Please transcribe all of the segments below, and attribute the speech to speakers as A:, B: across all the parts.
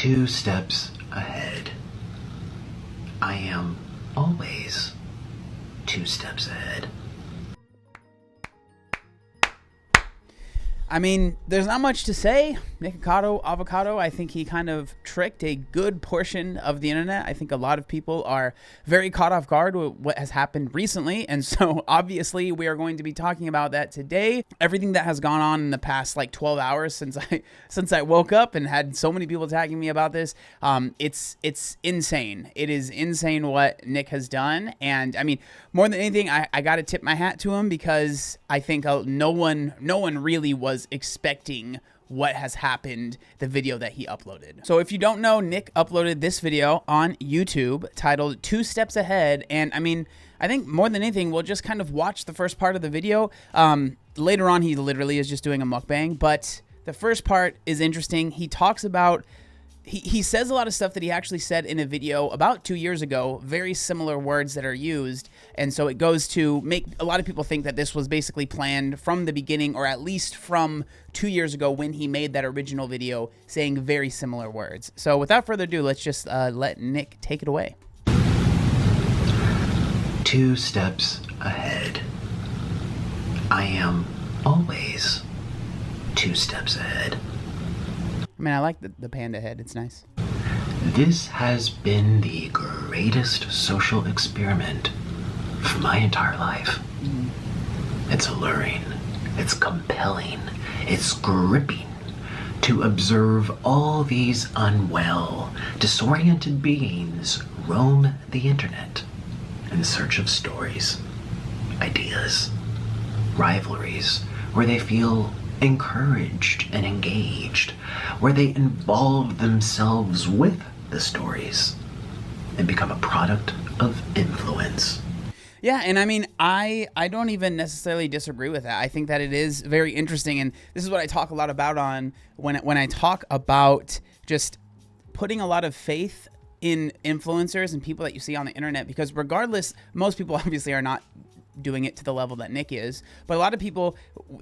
A: 2 steps ahead. I am always 2 steps ahead.
B: I mean, there's not much to say. Nikocado, Avocado, I think he kind of tricked a good portion of the internet. I think a lot of people are very caught off guard with what has happened recently. And so obviously we are going to be talking about that today. Everything that has gone on in the past like 12 hours since I woke up and had so many people tagging me about this. It's insane. It is insane what Nick has done. And I mean, more than anything, I got to tip my hat to him because I think no one really was expecting what has happened, the video that he uploaded. So if you don't know, Nick uploaded this video on YouTube titled 2 Steps Ahead. And I mean, I think more than anything, we'll just kind of watch the first part of the video. Later on, he literally is just doing a mukbang, but the first part is interesting. He talks about, he says a lot of stuff that he actually said in a video about 2 years ago, very similar words that are used. And so it goes to make a lot of people think that this was basically planned from the beginning, or at least from 2 years ago when he made that original video saying very similar words. So without further ado, let's just let Nick take it away.
A: 2 steps ahead. I am always 2 steps ahead.
B: I mean, I like the panda head. It's nice.
A: This has been the greatest social experiment for my entire life. It's alluring. It's compelling. It's gripping to observe all these unwell, disoriented beings roam the internet in search of stories, ideas, rivalries, where they feel encouraged and engaged, where they involve themselves with the stories and become a product of influence.
B: Yeah, and I mean, I don't even necessarily disagree with that. I think that it is very interesting, and this is what I talk a lot about on when I talk about just putting a lot of faith in influencers and people that you see on the internet, because regardless, most people obviously are not doing it to the level that Nick is, but a lot of people,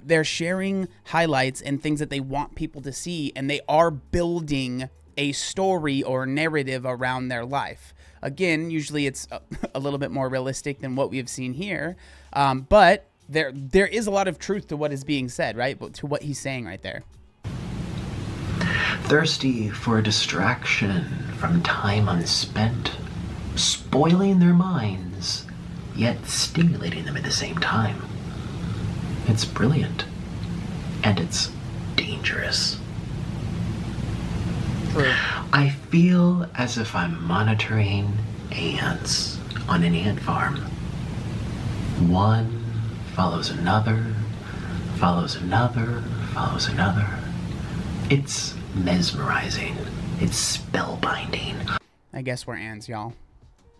B: they're sharing highlights and things that they want people to see, and they are building a story or narrative around their life. Again, usually it's a little bit more realistic than what we have seen here, but there is a lot of truth to what is being said, right? But to what he's saying right there.
A: Thirsty for a distraction from time unspent, spoiling their minds, yet stimulating them at the same time. It's brilliant, and it's dangerous.
B: True.
A: I feel as if I'm monitoring ants on an ant farm. One follows another, follows another, follows another. It's mesmerizing. It's spellbinding.
B: I guess we're ants, y'all.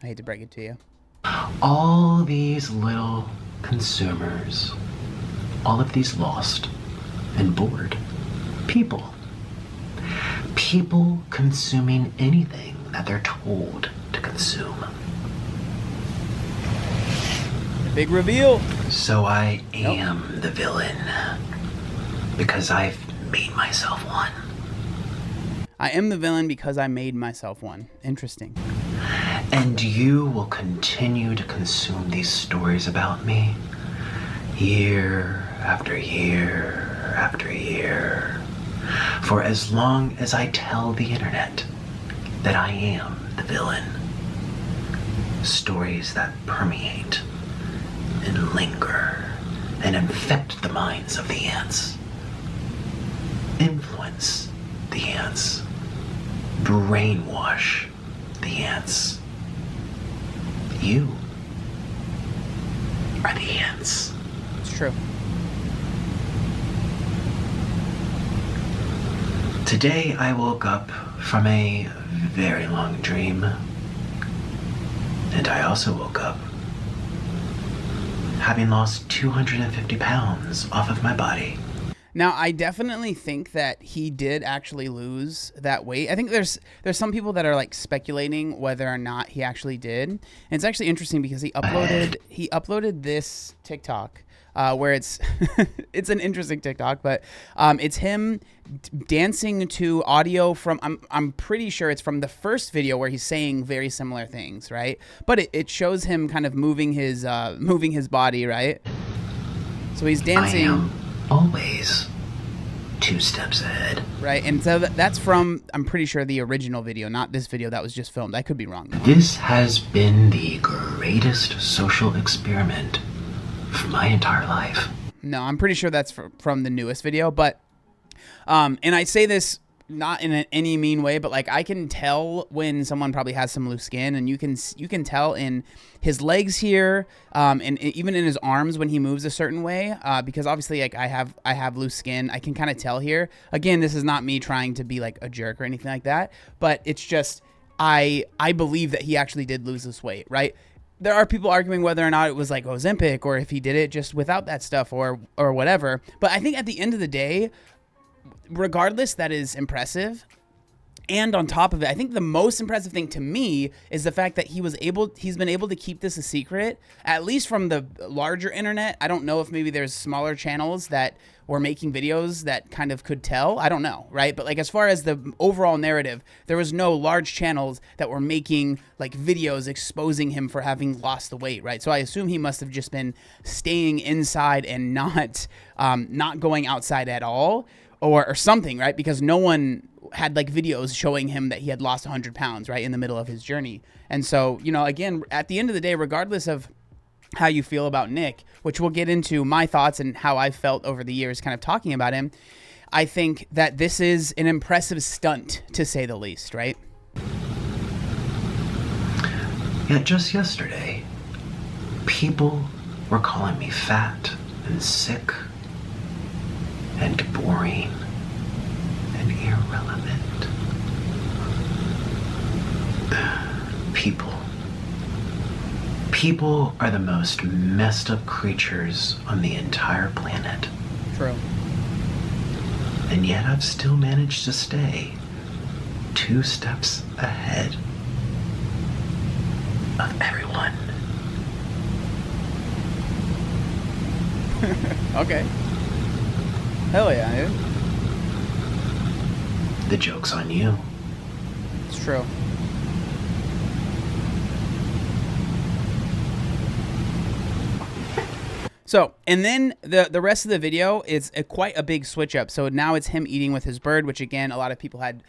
B: I hate to break it to you.
A: All these little consumers, all of these lost and bored people consuming anything that they're told to consume.
B: Big reveal.
A: So I am the villain because I've made myself one.
B: I am the villain because I made myself one. Interesting.
A: And you will continue to consume these stories about me year after year after year, for as long as I tell the internet that I am the villain. Stories that permeate and linger and infect the minds of the ants, influence the ants, brainwash the ants. You are the ants.
B: It's true.
A: Today I woke up from a very long dream, and I also woke up having lost 250 pounds off of my body.
B: Now, I definitely think that he did actually lose that weight. I think there's some people that are like speculating whether or not he actually did. And it's actually interesting because he uploaded this TikTok where it's it's an interesting TikTok, but it's him dancing to audio from I'm pretty sure it's from the first video where he's saying very similar things, right? But it shows him kind of moving his body, right? So he's dancing.
A: I am always 2 steps ahead.
B: Right, and so that's from, I'm pretty sure, the original video, not this video that was just filmed. I could be wrong.
A: This has been the greatest social experiment for my entire life.
B: No, I'm pretty sure that's from the newest video, but, and I say this not in any mean way, but like I can tell when someone probably has some loose skin, and you can tell in his legs here, and even in his arms when he moves a certain way, because obviously like I have loose skin. I can kind of tell here. Again, this is not me trying to be like a jerk or anything like that, but it's just I believe that he actually did lose this weight, right? There are people arguing whether or not it was like Ozempic or if he did it just without that stuff or whatever. But I think at the end of the day, regardless, that is impressive. And on top of it, I think the most impressive thing to me is the fact that he's been able to keep this a secret, at least from the larger internet. I don't know if maybe there's smaller channels that were making videos that kind of could tell. I don't know, right? But like as far as the overall narrative, there was no large channels that were making like videos exposing him for having lost the weight, right? So I assume he must have just been staying inside and not going outside at all. Or something, right? Because no one had like videos showing him that he had lost 100 pounds, right, in the middle of his journey. And so, you know, again, at the end of the day, regardless of how you feel about Nick, which we'll get into my thoughts and how I felt over the years kind of talking about him, I think that this is an impressive stunt, to say the least, right?
A: Yet just yesterday, people were calling me fat and sick and boring and irrelevant. People are the most messed up creatures on the entire planet.
B: True.
A: And yet I've still managed to stay 2 steps ahead of everyone.
B: Okay. Hell yeah, dude.
A: The joke's on you.
B: It's true. So, and then the rest of the video is quite a big switch up. So now it's him eating with his bird, which again, a lot of people had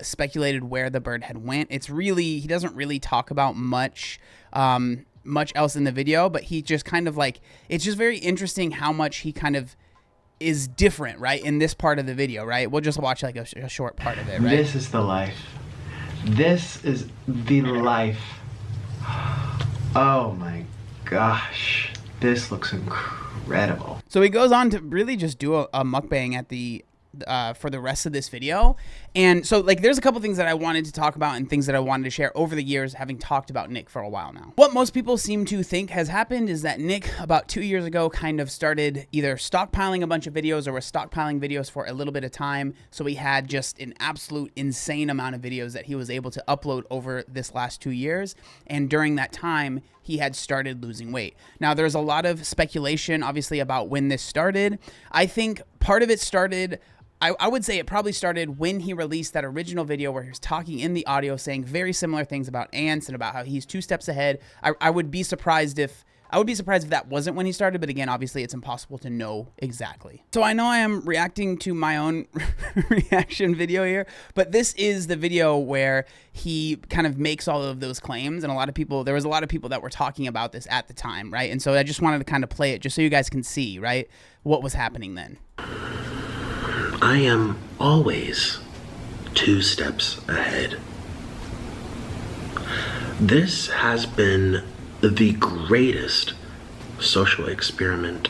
B: speculated where the bird had went. It's really, he doesn't really talk about much else in the video, but he just kind of like, it's just very interesting how much he kind of is different, right, in this part of the video, right? We'll just watch like a short part of it, right?
A: This is the life. This is the life. Oh my gosh. This looks incredible.
B: So he goes on to really just do a mukbang at the for the rest of this video. And so like there's a couple things that I wanted to talk about and things that I wanted to share over the years, having talked about Nick for a while now. What most people seem to think has happened is that Nick about 2 years ago kind of started either stockpiling a bunch of videos or was stockpiling videos for a little bit of time. So he had just an absolute insane amount of videos that he was able to upload over this last 2 years. And during that time, he had started losing weight. Now, there's a lot of speculation, obviously, about when this started. I think part of it started, I would say it probably started when he released that original video where he was talking in the audio saying very similar things about ants and about how he's 2 steps ahead. I would be surprised if that wasn't when he started, but again, obviously it's impossible to know exactly. So I know I am reacting to my own reaction video here, but this is the video where he kind of makes all of those claims, and there was a lot of people that were talking about this at the time, right? And so I just wanted to kind of play it just so you guys can see, right, what was happening then.
A: I am always 2 steps ahead. This has been the greatest social experiment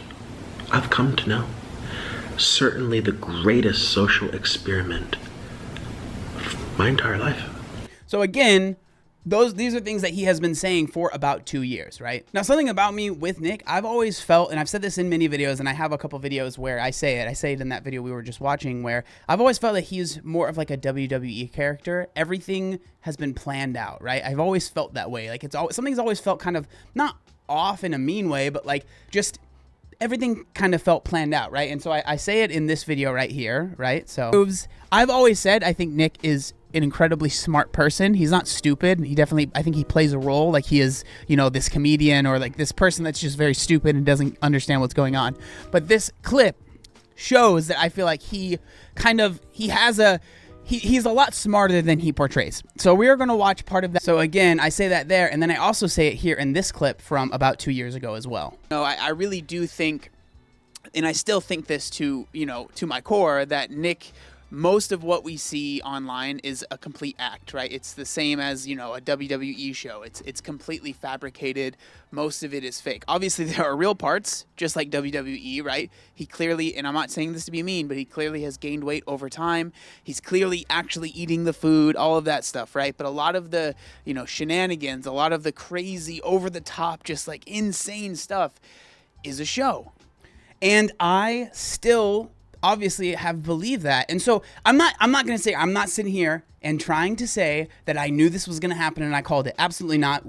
A: I've come to know. Certainly the greatest social experiment of my entire life.
B: So again, these are things that he has been saying for about 2 years, right? Now, something about me with Nick, I've always felt, and I've said this in many videos, and I have a couple videos where I say it in that video we were just watching, where I've always felt that he's more of like a WWE character. Everything has been planned out, right? I've always felt that way. Like something's always felt kind of not off in a mean way, but like just everything kind of felt planned out, right? And so I say it in this video right here, right? So I've always said I think Nick is an incredibly smart person. He's not stupid. He definitely, I think he plays a role like he is, you know, this comedian or like this person that's just very stupid and doesn't understand what's going on. But this clip shows that I feel like he's a lot smarter than he portrays. So we are going to watch part of that. So again, I say that there, and then I also say it here in this clip from about 2 years ago as well. No, I really do think, and I still think this to my core, that Nick, most of what we see online is a complete act, right? It's the same as, a WWE show. It's completely fabricated. Most of it is fake. Obviously, there are real parts, just like WWE, right? He clearly, and I'm not saying this to be mean, but he clearly has gained weight over time. He's clearly actually eating the food, all of that stuff, right? But a lot of the, shenanigans, a lot of the crazy, over-the-top, just like insane stuff is a show. And I still obviously have believed that. And so I'm not going to say, I'm not sitting here and trying to say that I knew this was going to happen and I called it. Absolutely not.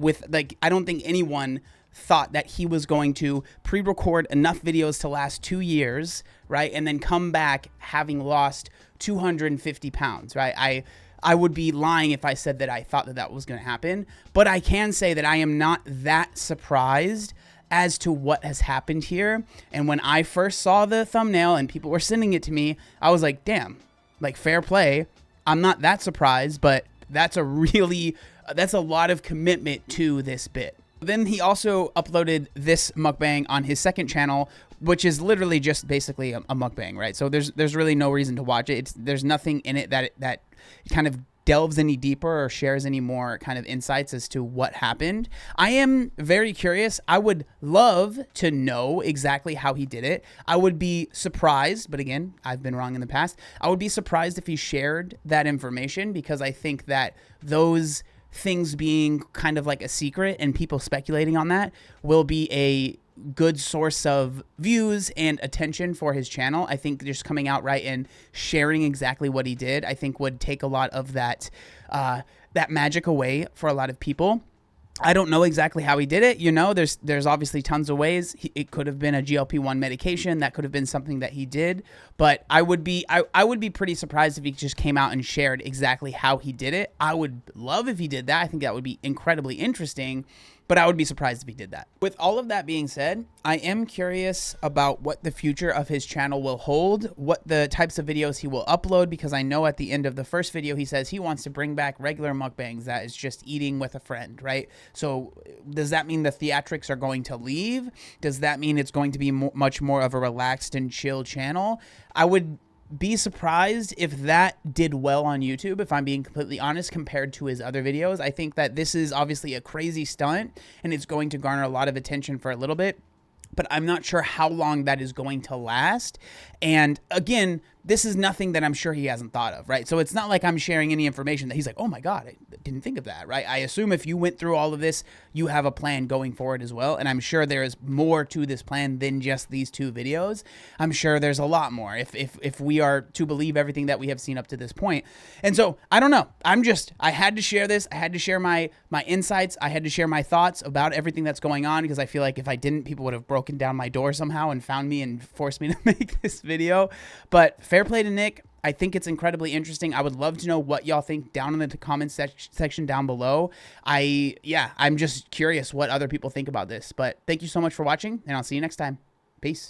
B: I don't think anyone thought that he was going to pre-record enough videos to last 2 years, right? And then come back having lost 250 pounds, right? I would be lying if I said that I thought that was going to happen, but I can say that I am not that surprised as to what has happened here. And when I first saw the thumbnail and people were sending it to me, I was like, damn, like fair play. I'm not that surprised, but that's a lot of commitment to this bit. Then he also uploaded this mukbang on his second channel, which is literally just basically a mukbang, right? So there's really no reason to watch it. There's nothing in it that kind of delves any deeper or shares any more kind of insights as to what happened. I am very curious. I would love to know exactly how he did it. I would be surprised, but again, I've been wrong in the past. I would be surprised if he shared that information, because I think that those things being kind of like a secret and people speculating on that will be a good source of views and attention for his channel. I think just coming out right and sharing exactly what he did, I think would take a lot of that magic away for a lot of people. I don't know exactly how he did it. There's obviously tons of ways. It could have been a GLP-1 medication. That could have been something that he did. But I would be pretty surprised if he just came out and shared exactly how he did it. I would love if he did that. I think that would be incredibly interesting. But I would be surprised if he did that. With all of that being said, I am curious about what the future of his channel will hold, what the types of videos he will upload, because I know at the end of the first video, he says he wants to bring back regular mukbangs, that is just eating with a friend, right? So does that mean the theatrics are going to leave? Does that mean it's going to be much more of a relaxed and chill channel? I would be surprised if that did well on YouTube, if I'm being completely honest, compared to his other videos. I think that this is obviously a crazy stunt and it's going to garner a lot of attention for a little bit, but I'm not sure how long that is going to last. And again, this is nothing that I'm sure he hasn't thought of, right? So it's not like I'm sharing any information that he's like, oh my God, I didn't think of that, right? I assume if you went through all of this, you have a plan going forward as well. And I'm sure there is more to this plan than just these 2 videos. I'm sure there's a lot more if we are to believe everything that we have seen up to this point. And so I don't know. I had to share this. I had to share my insights. I had to share my thoughts about everything that's going on, because I feel like if I didn't, people would have broken down my door somehow and found me and forced me to make this video. But fair play to Nick. I think it's incredibly interesting. I would love to know what y'all think down in the comments section down below. I'm just curious what other people think about this. But thank you so much for watching, and I'll see you next time. Peace.